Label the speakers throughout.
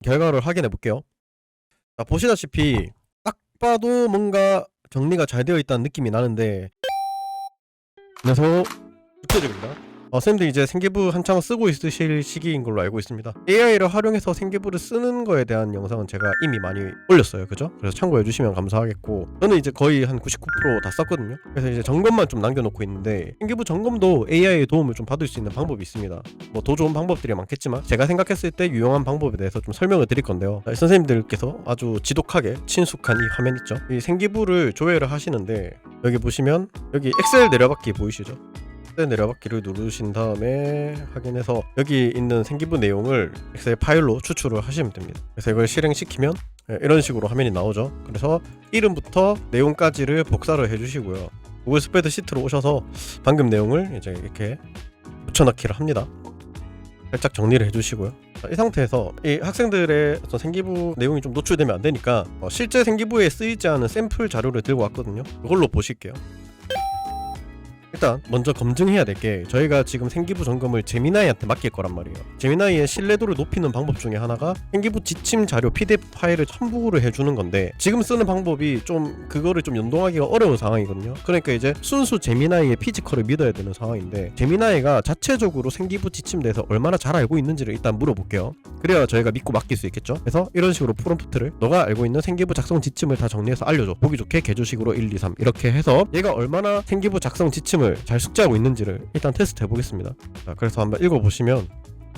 Speaker 1: 결과를 확인해 볼게요. 자, 보시다시피 딱 봐도 뭔가 정리가 잘 되어 있다는 느낌이 나는데, 그래서 구체적입니다. 선생님들 이제 생기부 한창 쓰고 있으실 시기인 걸로 알고 있습니다. AI를 활용해서 생기부를 쓰는 거에 대한 영상은 제가 이미 많이 올렸어요. 그죠? 그래서 참고해 주시면 감사하겠고, 저는 이제 거의 한 99% 다 썼거든요. 그래서 이제 점검만 좀 남겨놓고 있는데, 생기부 점검도 AI의 도움을 좀 받을 수 있는 방법이 있습니다. 뭐 더 좋은 방법들이 많겠지만 제가 생각했을 때 유용한 방법에 대해서 좀 설명을 드릴 건데요. 선생님들께서 아주 지독하게 친숙한 이 화면 있죠? 이 생기부를 조회를 하시는데, 여기 보시면 여기 엑셀 내려받기 보이시죠? 내려받기를 누르신 다음에 확인해서 여기 있는 생기부 내용을 엑셀 파일로 추출을 하시면 됩니다. 그래서 이걸 실행시키면 이런 식으로 화면이 나오죠. 그래서 이름부터 내용까지를 복사를 해주시고요. 구글 스프레드시트로 오셔서 방금 내용을 이제 이렇게 붙여넣기를 합니다. 살짝 정리를 해주시고요. 이 상태에서 이 학생들의 어떤 생기부 내용이 좀 노출되면 안 되니까 실제 생기부에 쓰이지 않은 샘플 자료를 들고 왔거든요. 이걸로 보실게요. 일단 먼저 검증해야 될 게, 저희가 지금 생기부 점검을 제미나이한테 맡길 거란 말이에요. 제미나이의 신뢰도를 높이는 방법 중에 하나가 생기부 지침 자료 PDF 파일을 첨부를 해주는 건데, 지금 쓰는 방법이 좀 그거를 좀 연동하기가 어려운 상황이거든요. 그러니까 이제 순수 제미나이의 피지컬을 믿어야 되는 상황인데, 제미나이가 자체적으로 생기부 지침에 대해서 얼마나 잘 알고 있는지를 일단 물어볼게요. 그래야 저희가 믿고 맡길 수 있겠죠. 그래서 이런 식으로 프롬프트를 너가 알고 있는 생기부 작성 지침을 다 정리해서 알려줘, 보기 좋게 개조식으로 1, 2, 3 이렇게 해서 얘가 얼마나 생기부 작성 지침을 잘 숙지하고 있는지를 일단 테스트 해보겠습니다. 자, 그래서 한번 읽어보시면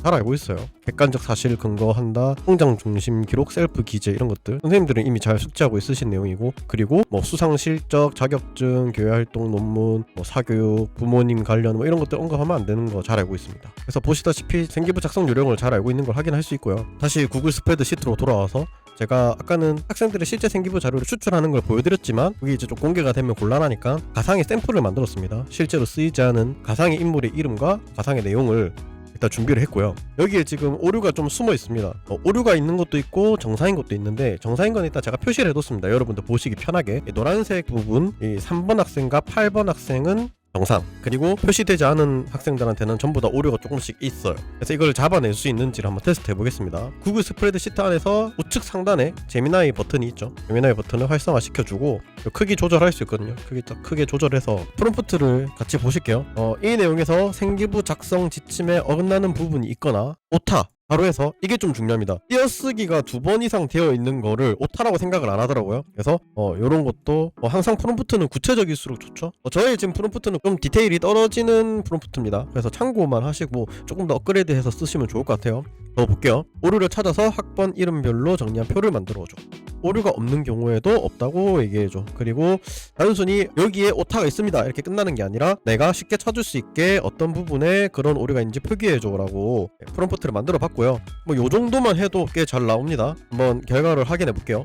Speaker 1: 잘 알고 있어요. 객관적 사실을 근거한다, 통장 중심 기록, 셀프 기재, 이런 것들 선생님들은 이미 잘 숙지하고 있으신 내용이고, 그리고 뭐 수상 실적, 자격증, 교회 활동, 논문, 뭐 사교육, 부모님 관련 뭐 이런 것들 언급하면 안 되는 거 잘 알고 있습니다. 그래서 보시다시피 생기부 작성 요령을 잘 알고 있는 걸 확인할 수 있고요. 다시 구글 스프레드시트로 돌아와서 제가 아까는 학생들의 실제 생기부 자료를 추출하는 걸 보여드렸지만, 그게 이제 좀 공개가 되면 곤란하니까 가상의 샘플을 만들었습니다. 실제로 쓰이지 않은 가상의 인물의 이름과 가상의 내용을 일단 준비를 했고요. 여기에 지금 오류가 좀 숨어 있습니다. 오류가 있는 것도 있고 정상인 것도 있는데, 정상인 건 일단 제가 표시를 해뒀습니다. 여러분들 보시기 편하게. 이 노란색 부분, 이 3번 학생과 8번 학생은 정상, 그리고 표시되지 않은 학생들한테는 전부 다 오류가 조금씩 있어요. 그래서 이걸 잡아낼 수 있는지를 한번 테스트 해보겠습니다. 구글 스프레드시트 안에서 우측 상단에 제미나이 버튼이 있죠. 제미나이 버튼을 활성화 시켜주고 크기 조절할 수 있거든요. 크게 조절해서 프롬프트를 같이 보실게요. 이 내용에서 생기부 작성 지침에 어긋나는 부분이 있거나 오타, 바로 해서 이게 좀 중요합니다. 띄어쓰기가 2번 이상 되어 있는 거를 오타라고 생각을 안 하더라고요. 그래서 요런 것도 항상 프롬프트는 구체적일수록 좋죠. 저의 지금 프롬프트는 좀 디테일이 떨어지는 프롬프트입니다. 그래서 참고만 하시고 조금 더 업그레이드해서 쓰시면 좋을 것 같아요. 더 볼게요. 오류를 찾아서 학번 이름별로 정리한 표를 만들어줘. 오류가 없는 경우에도 없다고 얘기해줘. 그리고 단순히 여기에 오타가 있습니다 이렇게 끝나는 게 아니라, 내가 쉽게 찾을 수 있게 어떤 부분에 그런 오류가 있는지 표기해줘 라고 프롬프트를 만들어 봤고요. 뭐 요 정도만 해도 꽤 잘 나옵니다. 한번 결과를 확인해 볼게요.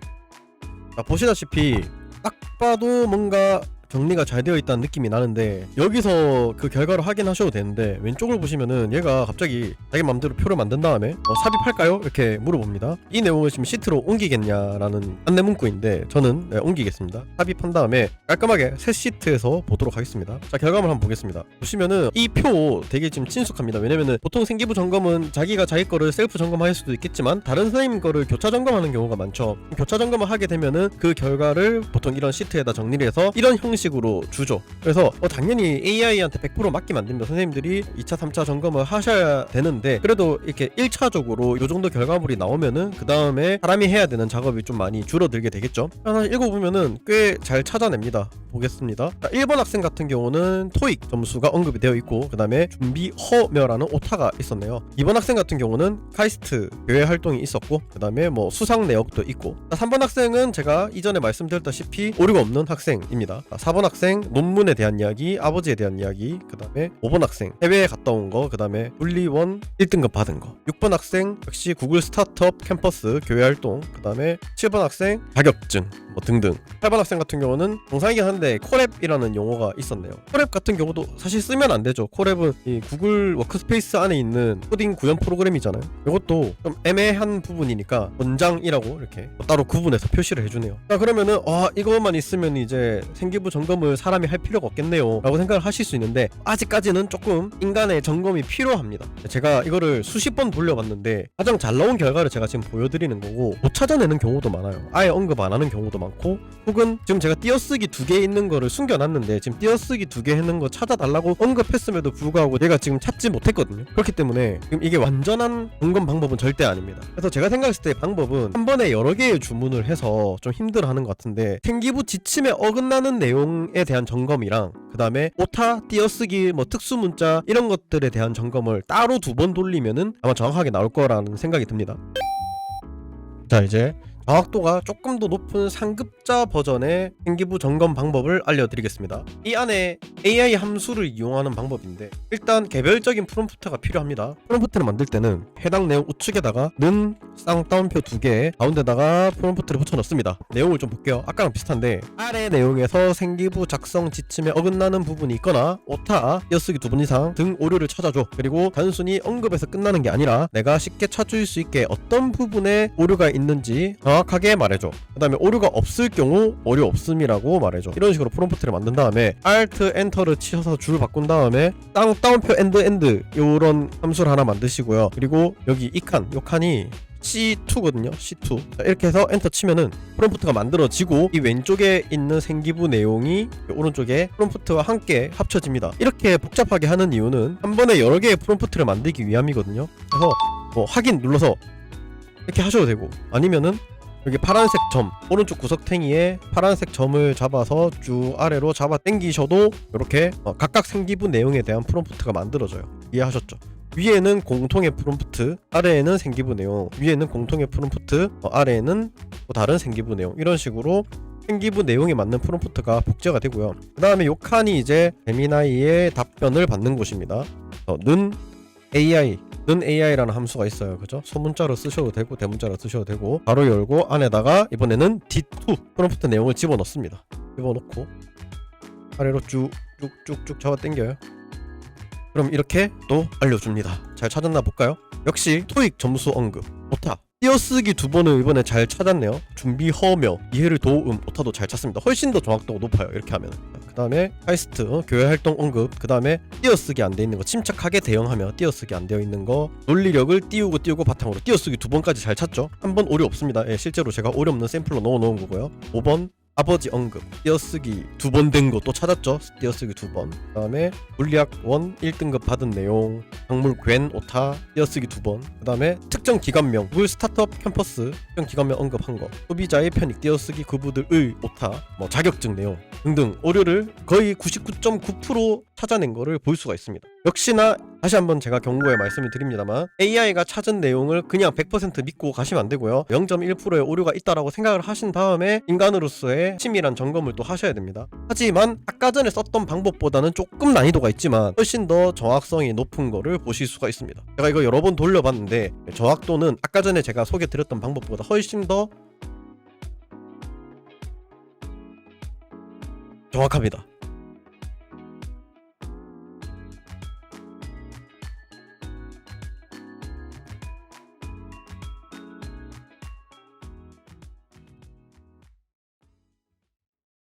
Speaker 1: 자, 보시다시피 딱 봐도 뭔가 정리가 잘 되어 있다는 느낌이 나는데, 여기서 그 결과를 확인하셔도 되는데, 왼쪽을 보시면은 얘가 갑자기 자기 맘대로 표를 만든 다음에 삽입할까요? 이렇게 물어봅니다. 이 내용을 지금 시트로 옮기겠냐라는 안내 문구인데, 저는 옮기겠습니다. 삽입한 다음에 깔끔하게 새 시트에서 보도록 하겠습니다. 자, 결과물 한번 보겠습니다. 보시면은 이 표 되게 지금 친숙합니다. 왜냐면은 보통 생기부 점검은 자기가 자기 거를 셀프 점검할 수도 있겠지만, 다른 선생님 거를 교차 점검하는 경우가 많죠. 교차 점검을 하게 되면은 그 결과를 보통 이런 시트에다 정리를 해서 이런 식으로 주죠. 그래서 당연히 AI한테 100% 맡기면 안 됩니다. 선생님들이 2차 3차 점검을 하셔야 되는데, 그래도 이렇게 1차적으로 요 정도 결과물이 나오면은 그 다음에 사람이 해야 되는 작업이 좀 많이 줄어들게 되겠죠. 하나 읽어보면은 꽤 잘 찾아냅니다. 보겠습니다. 1번 학생 같은 경우는 토익 점수가 언급이 되어 있고, 그 다음에 준비 허며라는 오타가 있었네요. 2번 학생 같은 경우는 카이스트 교회 활동이 있었고, 그 다음에 뭐 수상 내역도 있고, 3번 학생은 제가 이전에 말씀드렸다시피 오류가 없는 학생입니다. 4번 학생 논문에 대한 이야기, 아버지에 대한 이야기, 그 다음에 5번 학생 해외에 갔다 온 거, 그 다음에 분리원 1등급 받은 거, 6번 학생 역시 구글 스타트업 캠퍼스 교회 활동, 그 다음에 7번 학생 자격증 뭐 등등. 8번 학생 같은 경우는 정상이긴 한데 콜앱이라는 용어가 있었네요. 콜앱 같은 경우도 사실 쓰면 안 되죠. 콜앱은 이 구글 워크스페이스 안에 있는 코딩 구현 프로그램이잖아요. 이것도 좀 애매한 부분이니까 원장이라고 이렇게 따로 구분해서 표시를 해주네요. 자, 그러면은 이것만 있으면 이제 생기부 점검을 사람이 할 필요가 없겠네요 라고 생각을 하실 수 있는데, 아직까지는 조금 인간의 점검이 필요합니다. 제가 이거를 수십 번 돌려봤는데 가장 잘 나온 결과를 제가 지금 보여드리는 거고, 못 찾아내는 경우도 많아요. 아예 언급 안 하는 경우도 많고, 혹은 지금 제가 띄어쓰기 2개 있는 거를 숨겨놨는데 지금 띄어쓰기 2개 했는 거 찾아달라고 언급했음에도 불구하고 내가 지금 찾지 못했거든요. 그렇기 때문에 지금 이게 완전한 점검 방법은 절대 아닙니다. 그래서 제가 생각했을 때 방법은 한 번에 여러 개의 주문을 해서 좀 힘들어하는 것 같은데, 생기부 지침에 어긋나는 내용에 대한 점검이랑 그 다음에 오타, 띄어쓰기, 뭐 특수문자 이런 것들에 대한 점검을 따로 2번 돌리면은 아마 정확하게 나올 거라는 생각이 듭니다. 자, 이제 정확도가 조금 더 높은 상급자 버전의 생기부 점검 방법을 알려드리겠습니다. 이 안에 AI 함수를 이용하는 방법인데, 일단 개별적인 프롬프트가 필요합니다. 프롬프트를 만들 때는 해당 내용 우측에다가 는 쌍따옴표 2개에 가운데다가 프롬프트를 붙여 넣습니다. 내용을 좀 볼게요. 아까랑 비슷한데, 아래 내용에서 생기부 작성 지침에 어긋나는 부분이 있거나 오타, 띄어쓰기 2번 이상 등 오류를 찾아줘. 그리고 단순히 언급에서 끝나는 게 아니라 내가 쉽게 찾을 수 있게 어떤 부분에 오류가 있는지 정확하게 말해줘. 그 다음에 오류가 없을 경우 오류 없음이라고 말해줘. 이런 식으로 프롬프트를 만든 다음에 Alt 엔터를 치셔서 줄 바꾼 다음에 따옴표 엔드 이런 함수를 하나 만드시고요. 그리고 여기 이 칸이 C2거든요. C2. 이렇게 해서 엔터 치면은 프롬프트가 만들어지고, 이 왼쪽에 있는 생기부 내용이 오른쪽에 프롬프트와 함께 합쳐집니다. 이렇게 복잡하게 하는 이유는 한 번에 여러 개의 프롬프트를 만들기 위함이거든요. 그래서 뭐 확인 눌러서 이렇게 하셔도 되고, 아니면은 여기 파란색 점, 오른쪽 구석탱이에 파란색 점을 잡아서 쭉 아래로 잡아 당기셔도 이렇게 각각 생기부 내용에 대한 프롬프트가 만들어져요. 이해하셨죠? 위에는 공통의 프롬프트, 아래에는 생기부 내용, 위에는 공통의 프롬프트, 아래에는 또 다른 생기부 내용, 이런 식으로 생기부 내용에 맞는 프롬프트가 복제가 되고요. 그 다음에 요 칸이 이제 제미나이의 답변을 받는 곳입니다. 는 AI라는 함수가 있어요. 그죠? 소문자로 쓰셔도 되고 대문자로 쓰셔도 되고, 바로 열고 안에다가 이번에는 D2 프롬프트 내용을 집어넣습니다. 집어넣고 아래로 쭉쭉쭉쭉 잡아 당겨요. 그럼 이렇게 또 알려줍니다. 잘 찾았나 볼까요? 역시 토익 점수 언급, 오타, 띄어쓰기 2번을 이번에 잘 찾았네요. 준비 허며, 이해를 도움, 오타도 잘 찾습니다. 훨씬 더 정확도가 높아요. 이렇게 하면. 그 다음에 카이스트, 교회활동 언급, 그 다음에 띄어쓰기 안 돼 있는 거 침착하게 대응하며 띄어쓰기 안 되어 있는 거, 논리력을 띄우고 바탕으로 띄어쓰기 2번까지 잘 찾죠. 한 번 오류 없습니다. 예, 실제로 제가 오류 없는 샘플로 넣어놓은 거고요. 5번 아버지 언급, 띄어쓰기 2번 된 거 또 찾았죠. 띄어쓰기 2번. 그 다음에 물리학 1 1등급 받은 내용, 작물 괜 오타, 띄어쓰기 2번. 그 다음에 특정 기관명, 구글 스타트업 캠퍼스 특정 기관명 언급한 거, 소비자의 편익 띄어쓰기 그부들의 오타, 뭐 자격증 내용 등등 오류를 거의 99.9% 찾아낸 거를 볼 수가 있습니다. 역시나 다시 한번 제가 경고에 말씀을 드립니다만, AI가 찾은 내용을 그냥 100% 믿고 가시면 안 되고요. 0.1%의 오류가 있다라고 생각을 하신 다음에 인간으로서의 치밀한 점검을 또 하셔야 됩니다. 하지만 아까 전에 썼던 방법보다는 조금 난이도가 있지만 훨씬 더 정확성이 높은 거를 보실 수가 있습니다. 제가 이거 여러 번 돌려봤는데 정확도는 아까 전에 제가 소개드렸던 방법보다 훨씬 더 정확합니다.